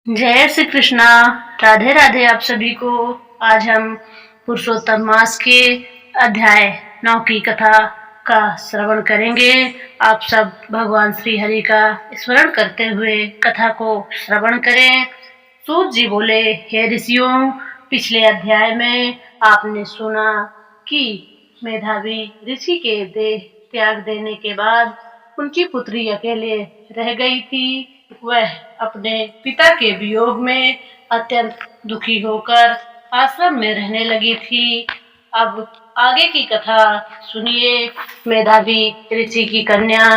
जय श्री कृष्णा। राधे राधे आप सभी को। आज हम पुरुषोत्तम मास के अध्याय 9 की कथा का श्रवण करेंगे। आप सब भगवान श्री हरि का स्मरण करते हुए कथा को श्रवण करें। सूत जी बोले, हे ऋषियों, पिछले अध्याय में आपने सुना कि मेधावी ऋषि के देह त्याग देने के बाद उनकी पुत्री अकेले रह गई थी। वह अपने पिता के वियोग में अत्यंत दुखी होकर आश्रम में रहने लगी थी। अब आगे की कथा सुनिए। मेधावी ऋषि की कन्या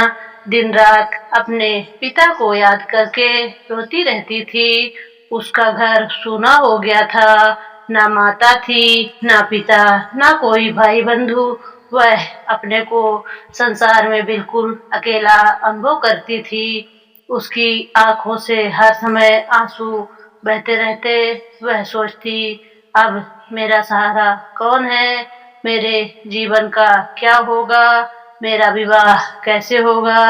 दिन रात अपने पिता को याद करके रोती रहती थी। उसका घर सूना हो गया था। ना माता थी, ना पिता, ना कोई भाई बंधु। वह अपने को संसार में बिल्कुल अकेला अनुभव करती थी। उसकी आंखों से हर समय आंसू बहते रहते। वह सोचती, अब मेरा सहारा कौन है? मेरे जीवन का क्या होगा? मेरा विवाह कैसे होगा?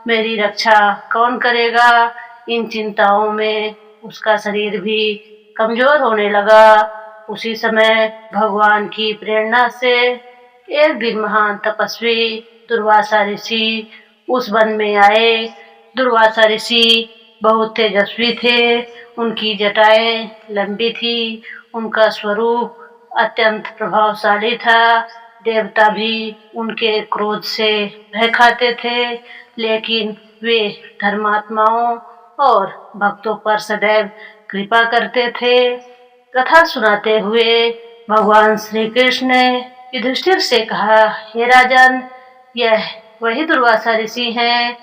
मेरी रक्षा कौन करेगा? इन चिंताओं में उसका शरीर भी कमजोर होने लगा। उसी समय भगवान की प्रेरणा से एक दिन महान तपस्वी दुर्वासा ऋषि उस वन में आए। दुर्वासा ऋषि बहुत तेजस्वी थे। उनकी जटाएं लंबी थी। उनका स्वरूप अत्यंत प्रभावशाली था। देवता भी उनके क्रोध से भय खाते थे, लेकिन वे धर्मात्माओं और भक्तों पर सदैव कृपा करते थे। कथा सुनाते हुए भगवान श्री कृष्ण ने युधिष्ठिर से कहा, हे राजन, यह वही दुर्वासा ऋषि हैं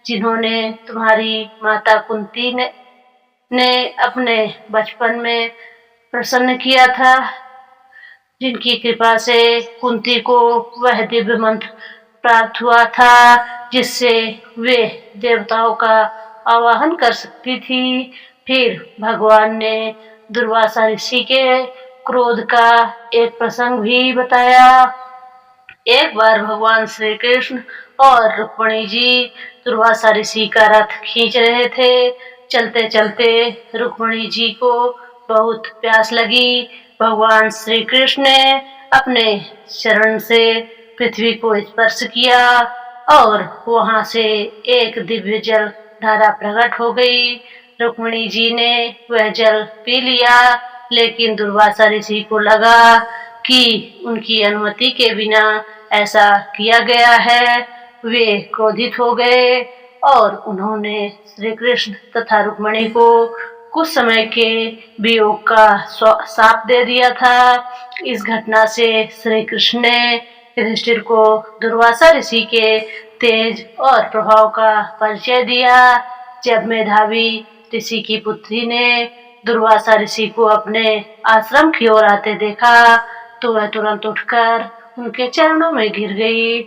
जिन्होंने तुम्हारी माता कुंती ने अपने बचपन में प्रसन्न किया था, जिनकी कृपा से कुंती को वह दिव्य मंत्र प्राप्त हुआ था जिससे वे देवताओं का आवाहन कर सकती थी। फिर भगवान ने दुर्वासा ऋषि के क्रोध का एक प्रसंग भी बताया। एक बार भगवान श्री कृष्ण और रुक्मिणी जी दुर्वासा ऋषि का रथ खींच रहे थे। चलते चलते रुक्मिणी जी को बहुत प्यास लगी। भगवान श्री कृष्ण ने अपने चरण से पृथ्वी को स्पर्श किया और वहां से एक दिव्य जल धारा प्रकट हो गई। रुक्मिणी जी ने वह जल पी लिया, लेकिन दुर्वासा ऋषि को लगा कि उनकी अनुमति के बिना ऐसा किया गया है। वे क्रोधित हो गए और उन्होंने श्री कृष्ण तथा रुक्मिणी को कुछ समय के वियोग का शाप दे दिया था। इस घटना से श्री कृष्ण ने युधिष्ठिर को दुर्वासा ऋषि के तेज और प्रभाव का परिचय दिया। जब मेधावी ऋषि की पुत्री ने दुर्वासा ऋषि को अपने आश्रम की ओर आते देखा तो वह तुरंत उठकर उनके चरणों में गिर गई।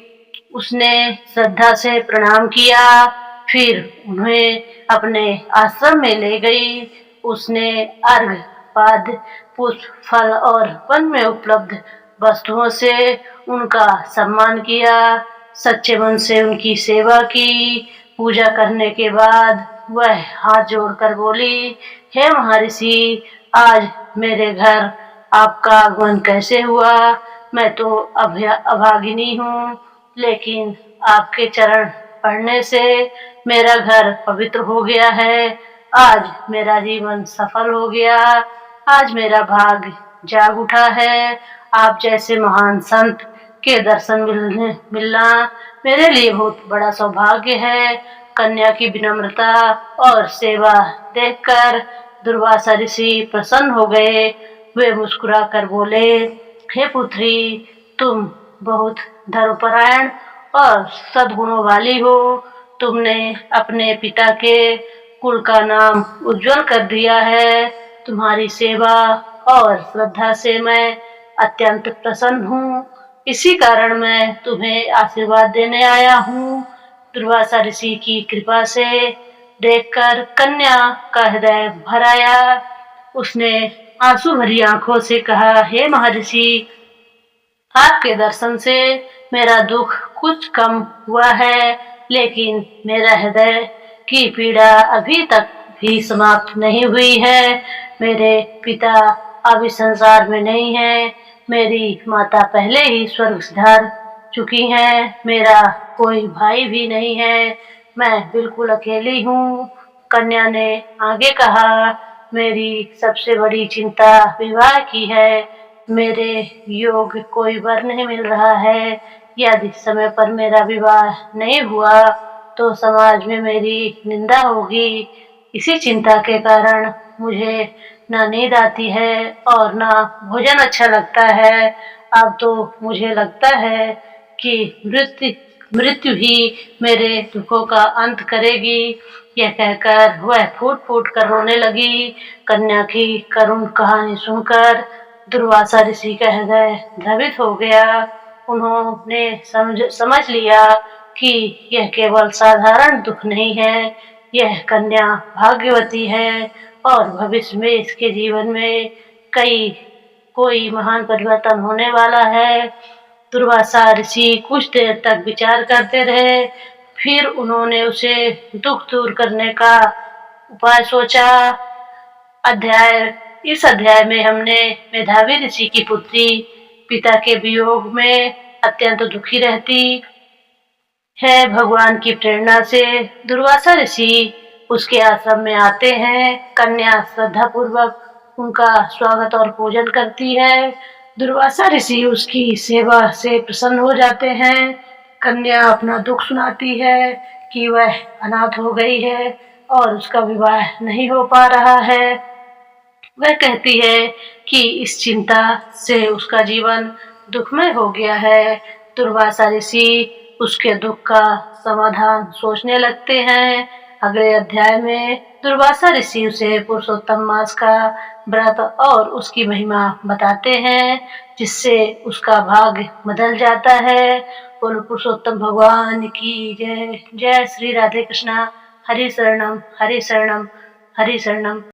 उसने श्रद्धा से प्रणाम किया, फिर उन्हें अपने आश्रम में ले गई। उसने अर्घ, पाद्य, पुष्प, फल और वन में उपलब्ध वस्तुओं से उनका सम्मान किया। सच्चे मन से उनकी सेवा की। पूजा करने के बाद वह हाथ जोड़कर बोली, हे महर्षि, आज मेरे घर आपका आगमन कैसे हुआ? मैं तो अभागिनी हूँ, लेकिन आपके चरण पड़ने से मेरा घर पवित्र हो गया है। आज मेरा जीवन सफल हो गया। आज मेरा भाग्य जाग उठा है। आप जैसे महान संत के दर्शन मिलना मेरे लिए बहुत बड़ा सौभाग्य है। कन्या की विनम्रता और सेवा देखकर दुर्वासा ऋषि प्रसन्न हो गए। वे मुस्कुराकर बोले, हे पुत्री, तुम बहुत धर्मपरायण और सद्गुणों वाली हो। तुमने अपने पिता के कुल का नाम उज्जवल कर दिया है। तुम्हारी सेवा और श्रद्धा से मैं अत्यंत प्रसन्न हूँ। इसी कारण मैं तुम्हें आशीर्वाद देने आया हूँ। दुर्वासा ऋषि की कृपा से देखकर कन्या का हृदय भर आया। उसने आंसू भरी आंखों से कहा, हे महर्षि, आपके दर्शन से मेरा दुख कुछ कम हुआ है, लेकिन मेरा हृदय की पीड़ा अभी तक भी समाप्त नहीं हुई है। मेरे पिता अब इस संसार में नहीं है। मेरी माता पहले ही स्वर्ग सिधार चुकी हैं। मेरा कोई भाई भी नहीं है। मैं बिल्कुल अकेली हूँ। कन्या ने आगे कहा, मेरी सबसे बड़ी चिंता विवाह की है। मेरे योग्य कोई वर नहीं मिल रहा है। यदि समय पर मेरा विवाह नहीं हुआ तो समाज में मेरी निंदा होगी। इसी चिंता के कारण मुझे ना नींद आती है और ना भोजन अच्छा लगता है। अब तो मुझे लगता है कि मृत्यु ही मेरे दुखों का अंत करेगी। यह कहकर वह फूट फूट कर रोने लगी। कन्या की करुण कहानी सुनकर दुर्वासा ऋषि का हृदय द्रवित हो गया। उन्होंने समझ लिया कि यह केवल साधारण दुख नहीं है, यह कन्या भाग्यवती है और भविष्य में इसके जीवन में कोई महान परिवर्तन होने वाला है। दुर्वासा ऋषि कुछ देर तक विचार करते रहे। फिर उन्होंने उसे दुख दूर करने का उपाय सोचा। इस अध्याय में हमने मेधावी ऋषि की पुत्री पिता के वियोग में अत्यंत दुखी रहती है। भगवान की प्रेरणा से दुर्वासा ऋषि उसके आश्रम में आते हैं। कन्या श्रद्धा पूर्वक उनका स्वागत और पूजन करती है। दुर्वासा ऋषि उसकी सेवा से प्रसन्न हो जाते हैं। कन्या अपना दुख सुनाती है कि वह अनाथ हो गई है और उसका विवाह नहीं हो पा रहा है। वह कहती है कि इस चिंता से उसका जीवन दुखमय हो गया है। दुर्वासा ऋषि उसके दुख का समाधान सोचने लगते हैं। अगले अध्याय में दुर्वासा ऋषि उसे पुरुषोत्तम मास का व्रत और उसकी महिमा बताते हैं, जिससे उसका भाग्य बदल जाता है। बोलो पुरुषोत्तम भगवान की जय। जय श्री राधे कृष्णा। हरि शरणम हरि शरणम हरि शरणम।